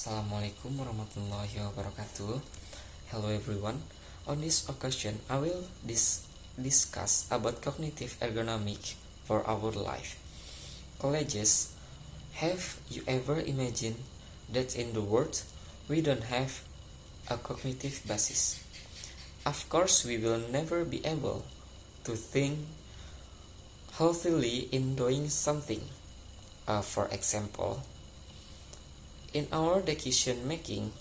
Assalamualaikum warahmatullahi wabarakatuh. Hello everyone. On this occasion, I will discuss about cognitive ergonomic for our life. Colleges, have you ever imagined that in the world we don't have a cognitive basis? Of course, we will never be able to think healthily in doing something. For example, in our decision making,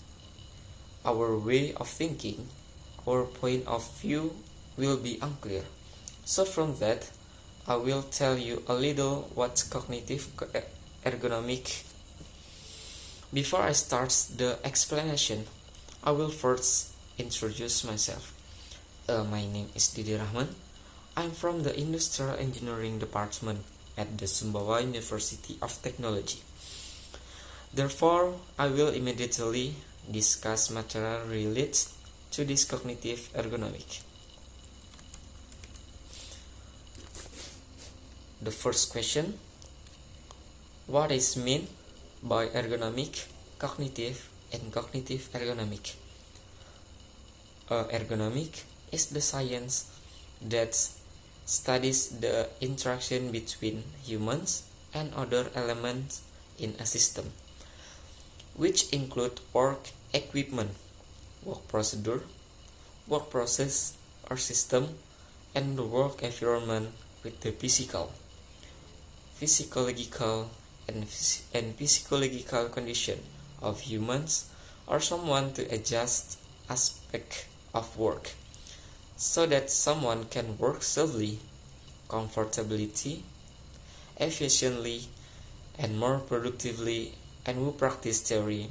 our way of thinking, our point of view will be unclear. So from that, I will tell you a little what cognitive ergonomic. Before I start the explanation, I will first introduce myself. My name is Didi Rahman. I'm from the Industrial Engineering Department at the Sumbawa University of Technology. Therefore, I will immediately discuss material related to this cognitive ergonomic. The first question: what is meant by ergonomic, cognitive, and cognitive ergonomic? Ergonomic is the science that studies the interaction between humans and other elements in a system, which include work equipment, work procedure, work process or system, and the work environment with the physiological, and physiological condition of humans or someone to adjust aspect of work so that someone can work safely, comfortably, efficiently, and more productively, and who practice theory,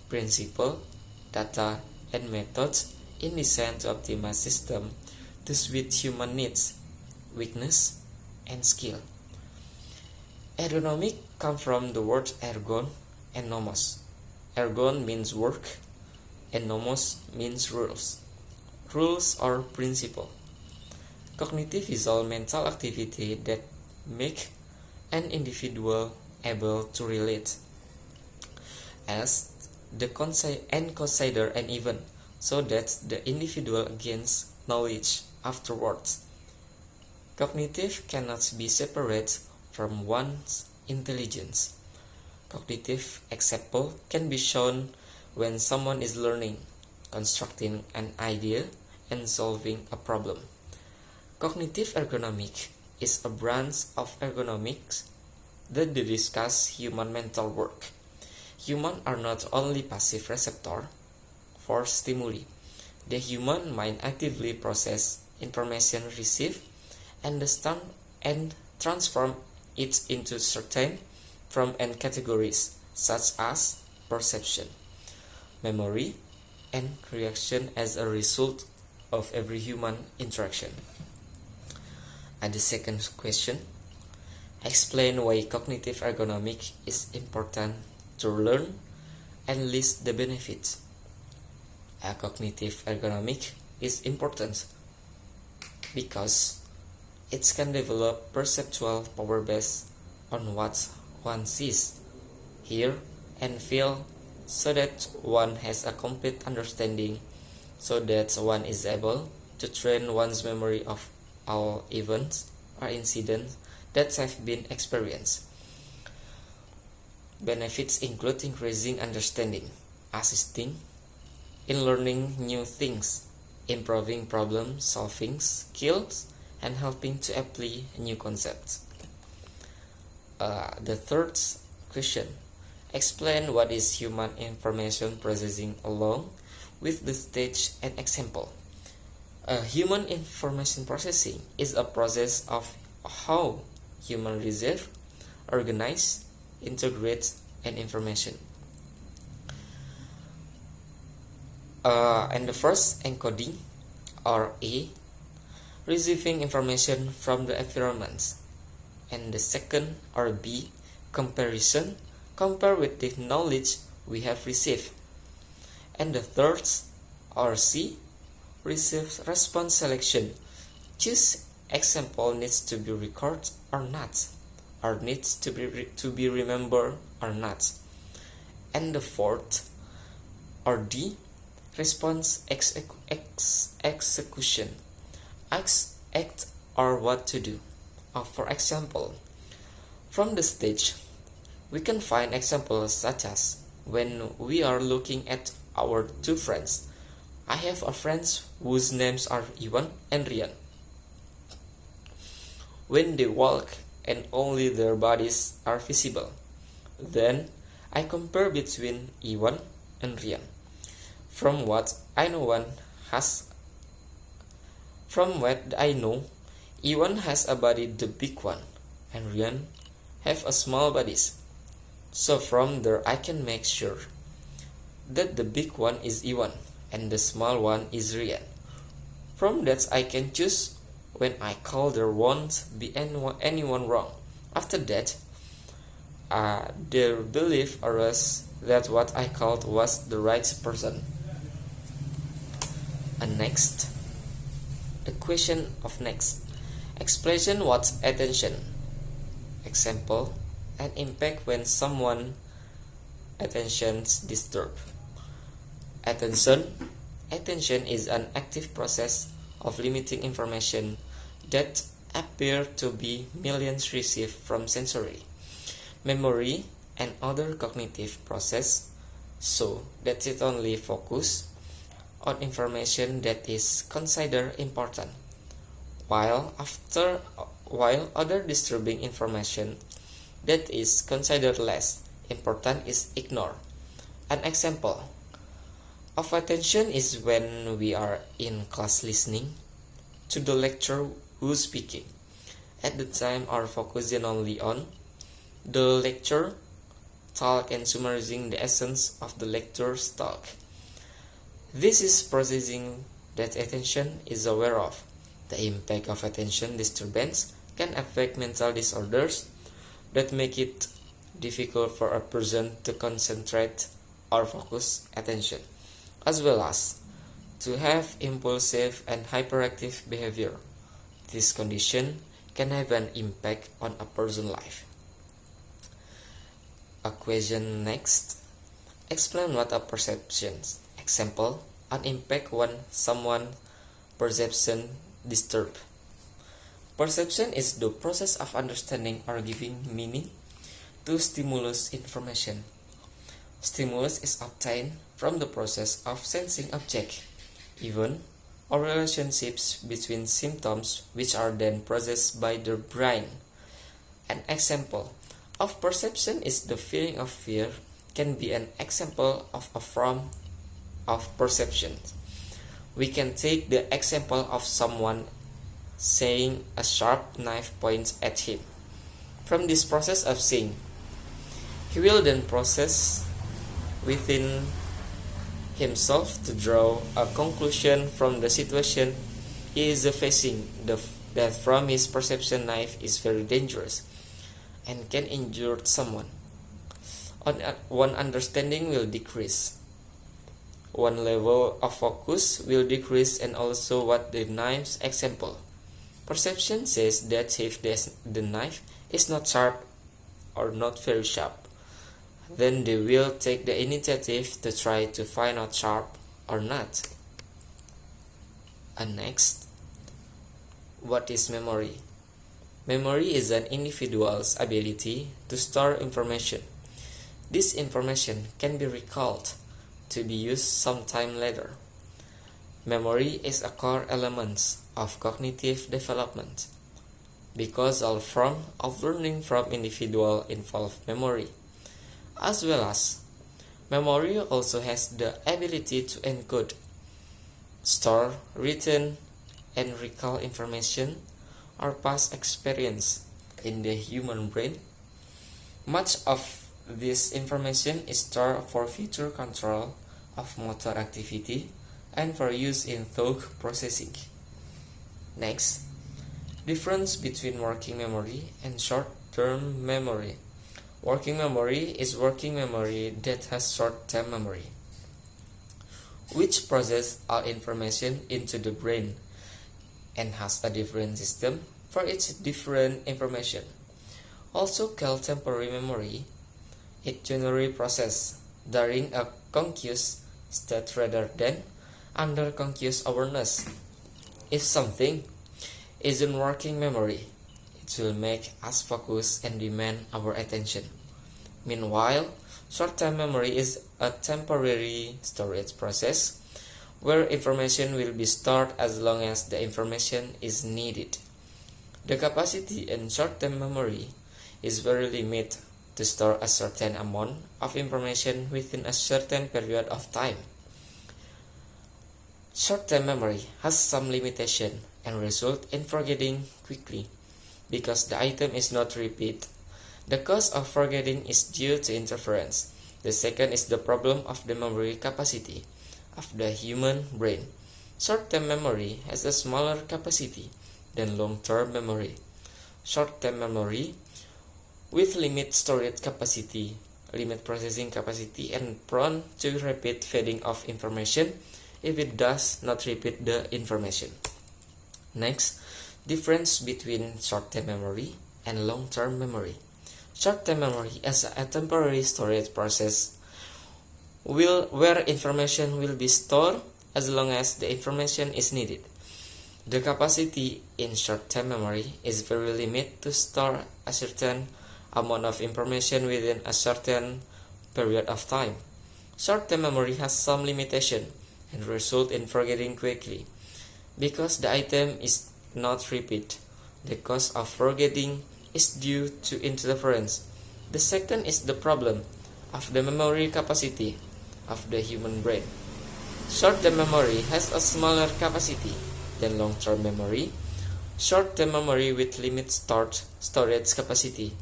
principle, data, and methods in design to optimize system to suit human needs, weakness, and skill. Ergonomic come from the word ergon and nomos. Ergon means work, and nomos means rules. Rules or principle. Cognitive is all mental activity that make an individual able to relate as the consider an event so that the individual gains knowledge afterwards. Cognitive cannot be separate from one's intelligence. Cognitive example can be shown when someone is learning, constructing an idea, and solving a problem. Cognitive ergonomic is a branch of ergonomics that discuss human mental work. Humans are not only passive receptor for stimuli. The human mind actively process information received, understand, and transform it into certain from and categories such as perception, memory, and reaction as a result of every human interaction. And the second question: explain why cognitive ergonomic is important to learn and list the benefits. A cognitive ergonomic is important because it can develop perceptual power based on what one sees, hear, and feel, so that one has a complete understanding, so that one is able to train one's memory of all events or incidents that have been experienced. Benefits include increasing understanding, assisting in learning new things, improving problem-solving skills, and helping to apply new concepts. The third question: explain what is human information processing along with the stage and example. Human information processing is a process of how humans receive, organize, integrate, and information. And the first, encoding, or A, receiving information from the environment. And the second, or B, comparison, compare with the knowledge we have received. And the third, or C, receive response selection, choose example needs to be recorded or not, or needs to be remembered or not. And the fourth, Or D. Response execution. Act or what to do. For example, from the stage, we can find examples such as when we are looking at our two friends. I have a friends whose names are Iwan and Rian. When they walk and only their bodies are visible, then I compare between Iwan and Rian. From what I know, Iwan has a body the big one, and Rian have a small bodies. So from there I can make sure that the big one is Iwan and the small one is Rian. From that I can choose when I call there won't be anyone wrong. After that, their belief arose that what I called was the right person. And next, the question of next. Explain what's attention. Example, an impact when someone attention's disturbed. Attention is an active process of limiting information that appear to be millions received from sensory, memory, and other cognitive process, so that it only focus on information that is considered important, while other disturbing information that is considered less important is ignored. An example of attention is when we are in class listening to the lecturer who's speaking. At the time, our focus is only on the lecture talk and summarizing the essence of the lecturer's talk. This is processing that attention is aware of. The impact of attention disturbance can affect mental disorders that make it difficult for a person to concentrate or focus attention, as well as to have impulsive and hyperactive behavior. This condition can have an impact on a person's life. A question next. Explain what are perceptions. Example, an impact when someone perception disturbed. Perception is the process of understanding or giving meaning to stimulus information. Stimulus is obtained from the process of sensing object, event, or relationships between symptoms which are then processed by the brain. An example of perception is the feeling of fear can be an example of a form of perception. We can take the example of someone saying a sharp knife points at him. From this process of seeing, he will then process within himself to draw a conclusion from the situation he is facing, that from his perception knife is very dangerous and can injure someone. One understanding will decrease. One level of focus will decrease, and also what the knife's example. Perception says that if the knife is not sharp or not very sharp, then they will take the initiative to try to find out sharp or not. And next, what is memory? Memory is an individual's ability to store information. This information can be recalled to be used sometime later. Memory is a core element of cognitive development because all forms of learning from individual involve memory, as well as memory also has the ability to encode, store, retain, and recall information or past experience in the human brain. Much of this information is stored for future control of motor activity and for use in thought processing. Next, difference between working memory and short-term memory. Working memory is working memory that has short-term memory, which processes all information into the brain and has a different system for each different information. Also called temporary memory, it generally processes during a conscious state rather than under conscious awareness. If something isn't working memory, it will make us focus and demand our attention. Meanwhile, short-term memory is a temporary storage process where information will be stored as long as the information is needed. The capacity in short-term memory is very limited to store a certain amount of information within a certain period of time. Short-term memory has some limitation and result in forgetting quickly because the item is not repeated. The cause of forgetting is due to interference. The second is the problem of the memory capacity of the human brain. Short-term memory has a smaller capacity than long-term memory. Short-term memory with limited storage capacity, limit processing capacity, and prone to rapid fading of information if it does not repeat the information. Next, difference between short-term memory and long-term memory. Short-term memory is a temporary storage process where information will be stored as long as the information is needed. The capacity in short-term memory is very limited to store a certain amount of information within a certain period of time. Short-term memory has some limitation and result in forgetting quickly because the item is not repeated. The cause of forgetting is due to interference. The second is the problem of the memory capacity of the human brain. Short-term memory has a smaller capacity than long-term memory. Short-term memory with limited storage capacity,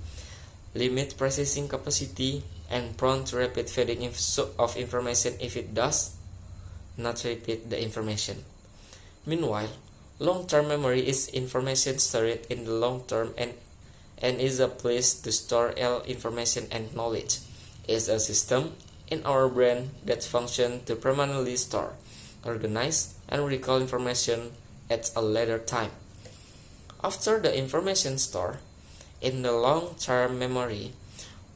limit processing capacity, and prone to rapid fading of information if it does not repeat the information. Meanwhile, long-term memory is information stored in the long term and is a place to store all information and knowledge. It is a system in our brain that functions to permanently store, organize, and recall information at a later time. After the information stored in the long-term memory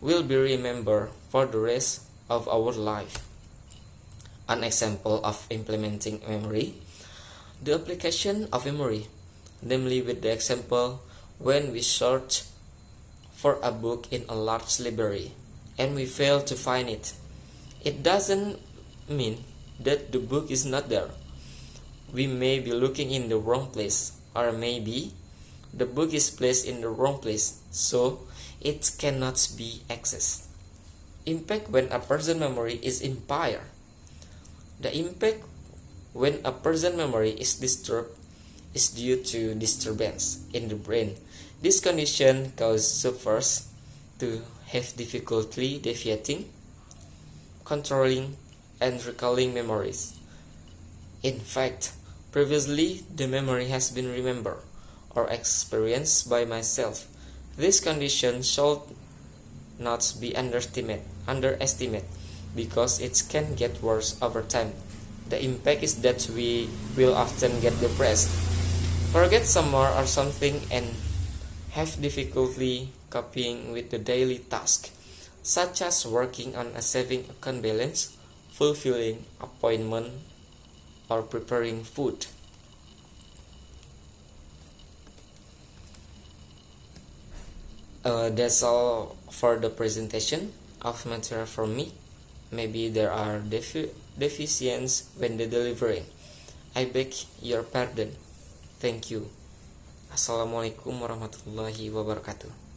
will be remembered for the rest of our life. An example of implementing memory, the application of memory, namely with the example when we search for a book in a large library and we fail to find it. It doesn't mean that the book is not there. We may be looking in the wrong place, or maybe the book is placed in the wrong place, so it cannot be accessed. Impact when a person's memory is impaired. The impact when a person's memory is disturbed is due to disturbance in the brain. This condition causes sufferers to have difficulty deviating, controlling, and recalling memories. In fact, previously the memory has been remembered or experienced by myself. This condition should not be underestimated because it can get worse over time. The impact is that we will often get depressed, forget someone or something, and have difficulty coping with the daily task, such as working on a saving account balance, fulfilling appointment, or preparing food. That's all for the presentation of material from me. Maybe there are deficiencies when the delivering. I beg your pardon. Thank you. Assalamualaikum warahmatullahi wabarakatuh.